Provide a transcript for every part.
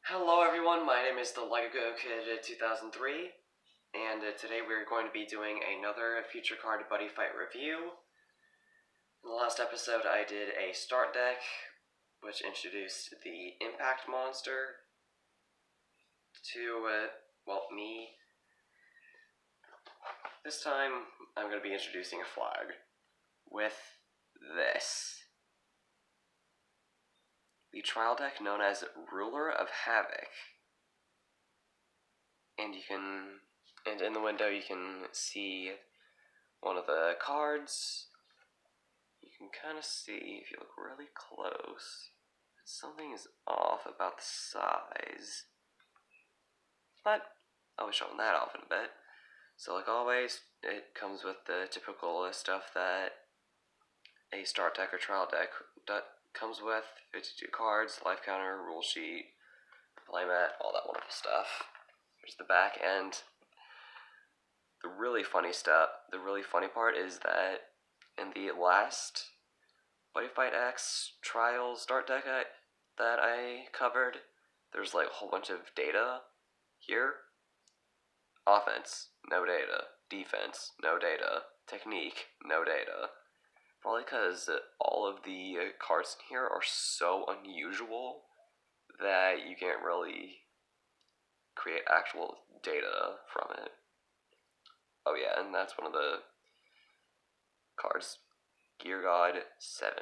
Hello everyone, my name is the X-TD02 and today we're going to be doing another Future Card Buddy Fight review. In the last episode I did a start deck, which introduced the Impact Monster to, me. This time I'm going to be introducing a flag with this. The trial deck known as Ruler of Havoc. And in the window you can see one of the cards. You can kind of see, if you look really close, that something is off about the size. But I'll be showing that off in a bit. So like always, it comes with the typical stuff that a start deck or trial deck comes with. 52 cards, life counter, rule sheet, playmat, all that wonderful stuff. There's the back end. The really funny part is that in the last Buddy Fight X trial start deck that I covered, there's like a whole bunch of data here. Offense, no data. Defense, no data. Technique, no data. Probably because all of the cards in here are so unusual that you can't really create actual data from it. Oh yeah, and that's one of the cards. Gear God 7.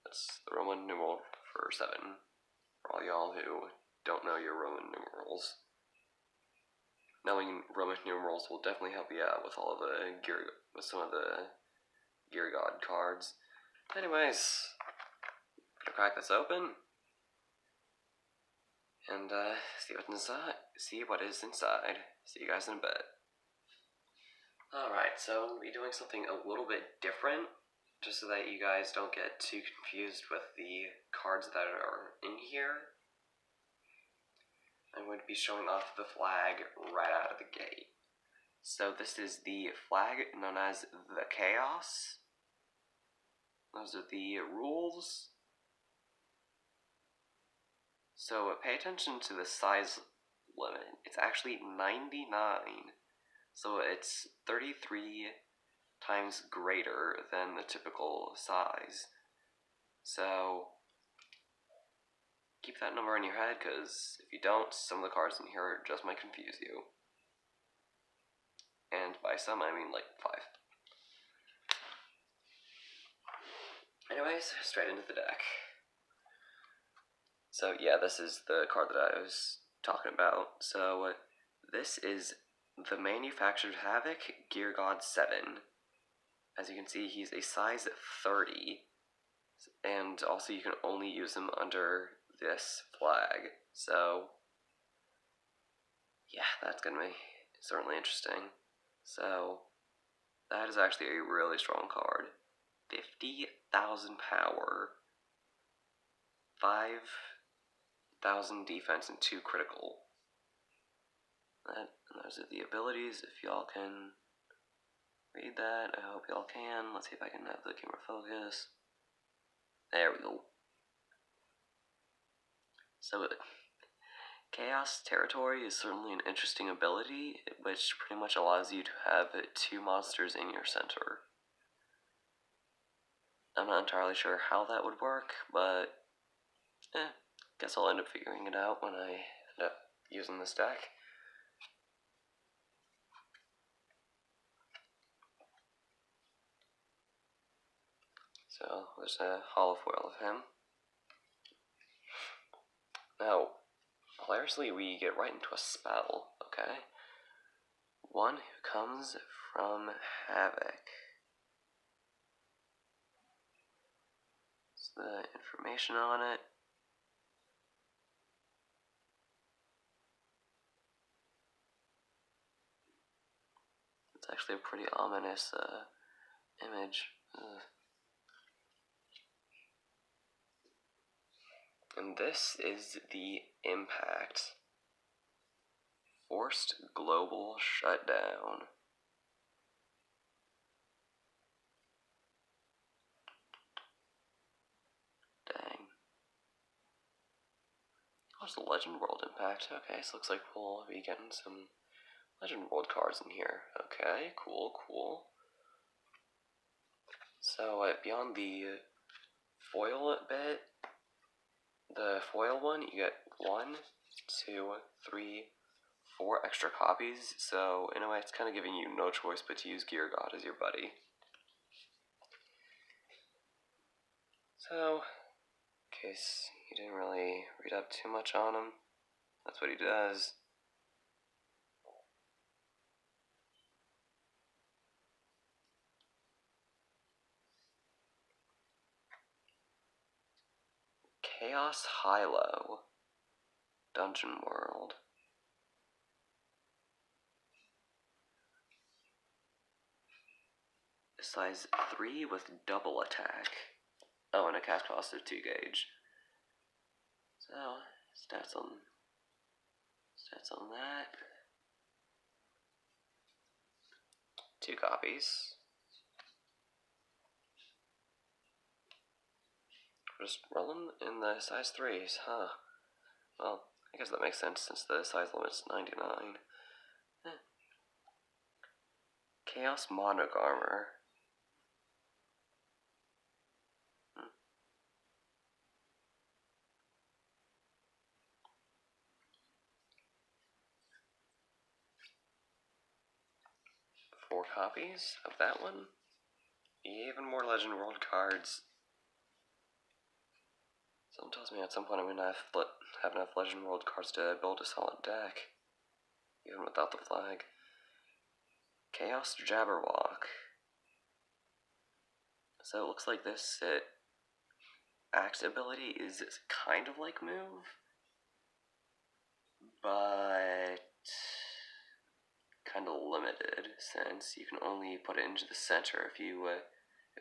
That's the Roman numeral for 7. For all y'all who don't know your Roman numerals. Knowing Roman numerals will definitely help you out with with some of the Gear God cards. Anyways, gonna crack this open and see what is inside. See you guys in a bit. Alright, so I'm going to be doing something a little bit different, just so that you guys don't get too confused with the cards that are in here. I'm going to be showing off the flag right out of the gate. So this is the flag known as the Chaos. Those are the rules. So pay attention to the size limit. It's actually 99. So it's 33 times greater than the typical size. So keep that number in your head, because if you don't, some of the cards in here just might confuse you. And by some, I mean like 5. Anyways, straight into the deck. So yeah, this is the card that I was talking about. So this is the Manufactured Havoc Gear God 7. As you can see, he's a size 30. And also you can only use him under this flag. So yeah, that's gonna be certainly interesting. So that is actually a really strong card. 50,000 power, 5,000 defense, and 2 critical. And those are the abilities, if y'all can read that. I hope y'all can. Let's see if I can have the camera focus. There we go. So Chaos Territory is certainly an interesting ability, which pretty much allows you to have 2 monsters in your center. I'm not entirely sure how that would work, but guess I'll end up figuring it out when I end up using this deck. So there's a hollow foil of him. Now, hilariously, we get right into a spell, okay? One who comes from Havoc. It's the information on it. It's actually a pretty ominous image. And this is the Impact. Forced global shutdown. Dang. What's the Legend World impact? Okay, so looks like we'll be getting some Legend World cards in here. Okay, cool, cool. So beyond the foil bit, the foil one, you get 1, 2, 3, 4 extra copies. So in a way, it's kind of giving you no choice but to use Gear God as your buddy. So, in case you didn't really read up too much on him, that's what he does. Chaos Hilo Dungeon World. Size 3 with double attack. Oh, and a cast cost of 2 gauge. So, stats on that. 2 copies. We're just rolling in the size 3s, huh? Well, I guess that makes sense since the size limit's 99. Chaos Monarch Armor. 4 copies of that one. Even more Legend World cards. Something tells me at some point I'm gonna have enough Legend World cards to build a solid deck, even without the flag. Chaos Jabberwock. So it looks like this axe ability is kind of like move, but kind of limited since you can only put it into the center if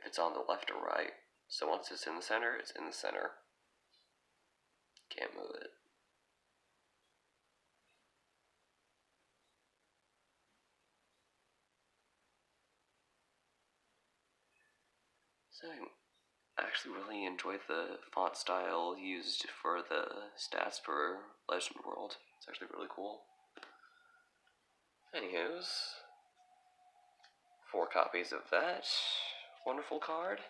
it's on the left or right. So once it's in the center, it's in the center. Can't move it. So I actually really enjoyed the font style used for the stats for Legend World. It's actually really cool. Anywho's, 4 copies of that wonderful card.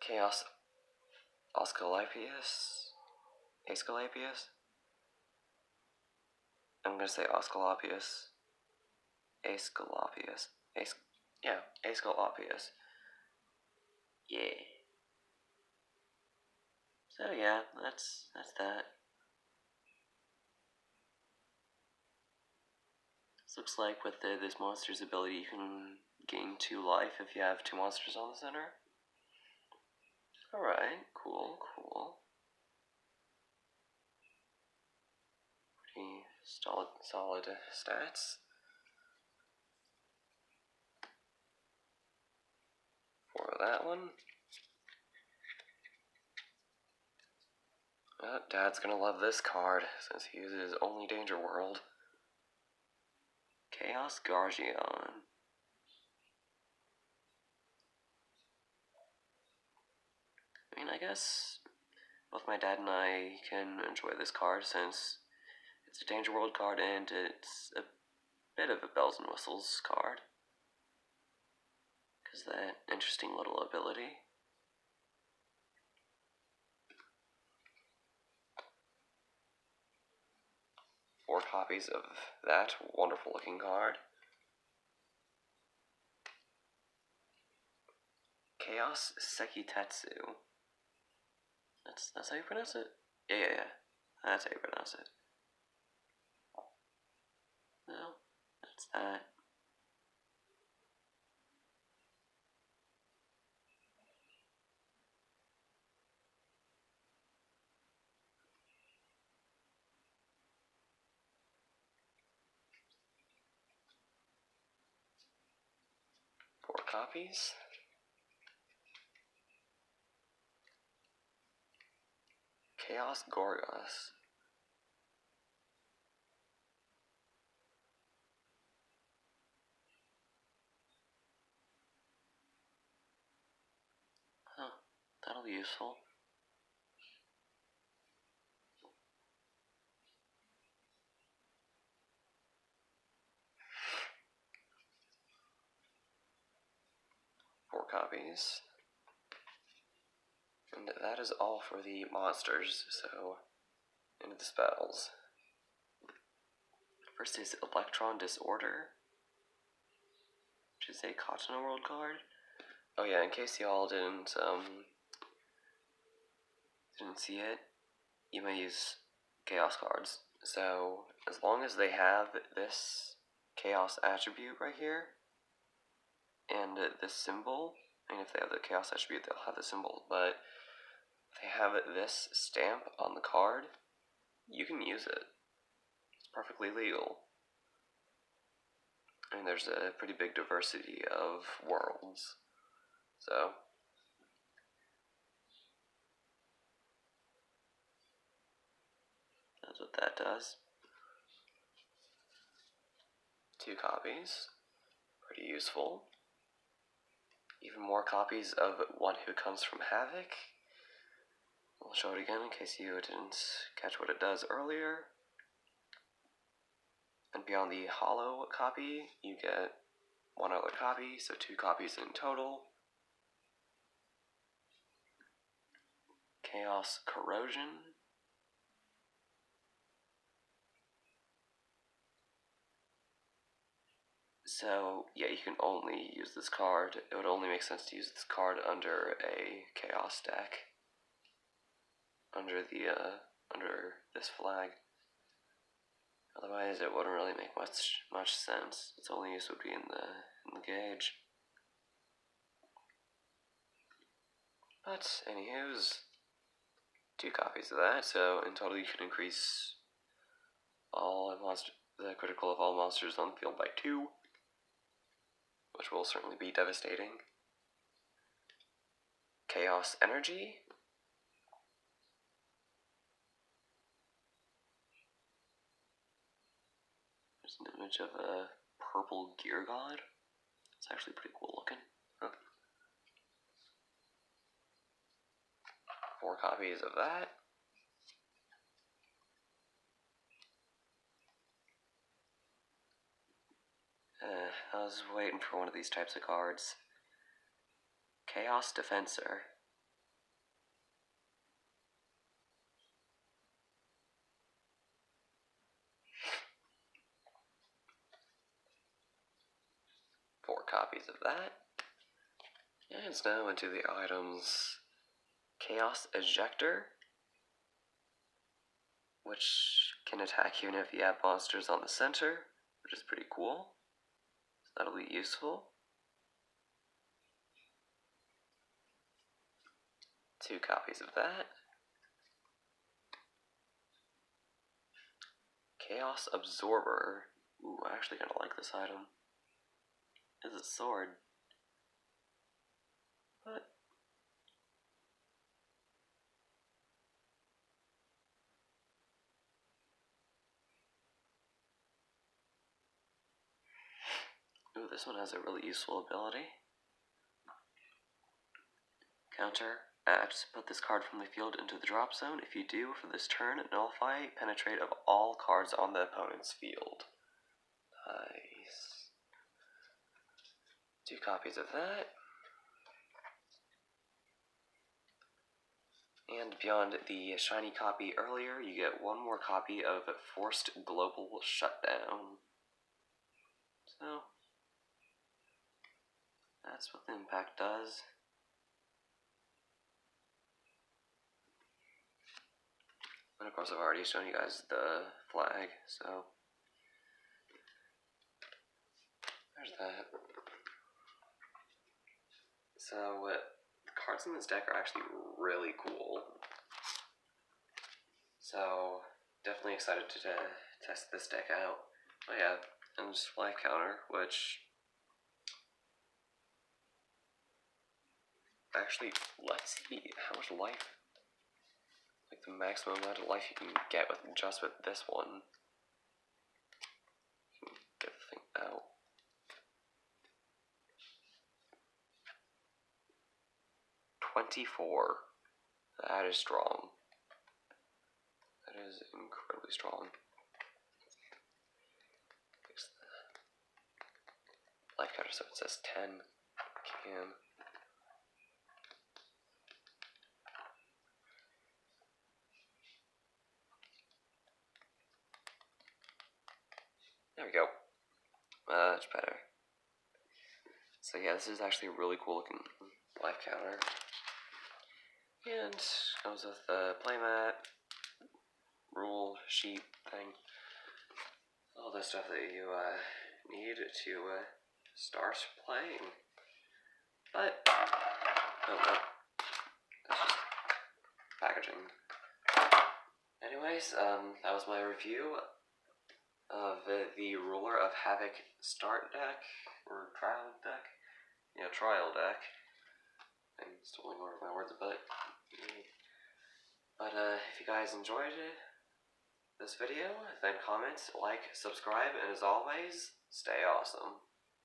Chaos Asclepius? I'm gonna say Asclepius. Asclepius. Yeah. So yeah, that's that. This looks like with this monster's ability, you can gain 2 life if you have 2 monsters on the center. Alright, cool. Pretty solid stats. For that one. Dad's gonna love this card since he uses only Danger World. Chaos Guardian. I mean, I guess both my dad and I can enjoy this card since it's a Danger World card and it's a bit of a bells and whistles card. Because that interesting little ability. Four copies of that wonderful looking card. Chaos Sekitetsu. That's how you pronounce it? Yeah. That's how you pronounce it. No, that's that. Four copies. Chaos Gorgos. Really useful. Four copies. And that is all for the monsters, so into the spells. First is Electron Disorder, which is a Katana World card. Oh yeah, in case y'all didn't see it, you may use Chaos cards. So as long as they have this Chaos attribute right here, and this symbol, and if they have the Chaos attribute, they'll have the symbol, but if they have this stamp on the card, you can use it. It's perfectly legal. I mean, there's a pretty big diversity of worlds, so that's what that does. 2 copies, pretty useful. Even more copies of One Who Comes from Havoc. I'll show it again in case you didn't catch what it does earlier. And beyond the hollow copy, you get 1 other copy, so 2 copies in total. Chaos Corrosion. So, yeah, you can only use this card. It would only make sense to use this card under a Chaos deck. Under this flag. Otherwise, it wouldn't really make much sense. Its only use would be in the gauge. But anywho's, 2 copies of that. So in total, you can increase the critical of all monsters on the field by 2, which will certainly be devastating. Chaos Energy. There's an image of a purple gear god. It's actually pretty cool looking. Huh. 4 copies of that. I was waiting for one of these types of cards. Chaos Defensor. Four copies of that. And it's now into the items. Chaos Ejector, which can attack even if you have monsters on the center, which is pretty cool. So that'll be useful. 2 copies of that. Chaos Absorber. Ooh, I actually kind of like this item. It's a sword. But ooh, this one has a really useful ability. Counter. Put this card from the field into the drop zone. If you do, for this turn, nullify penetrate of all cards on the opponent's field. Nice. 2 copies of that. And beyond the shiny copy earlier, you get 1 more copy of Forced Global Shutdown. So, that's what the impact does. And of course I've already shown you guys the flag, so there's that. So the cards in this deck are actually really cool. So definitely excited to test this deck out. Oh yeah, and just life counter, which actually, let's see how much life, like the maximum amount of life you can get with just with this one. You can get the thing out. $24. That is strong. That is incredibly strong. Fix the life counter so it says 10. Can. There we go. Much better. So yeah, this is actually a really cool looking life counter. And comes with the playmat, rule sheet thing. All the stuff that you need to start playing. But, oh no, that's just packaging. Anyways, that was my review of the Ruler of Havoc start deck, or trial deck? Yeah, trial deck. I'm stumbling over my words a bit. But if you guys enjoyed this video, then comment, like, subscribe, and as always, stay awesome.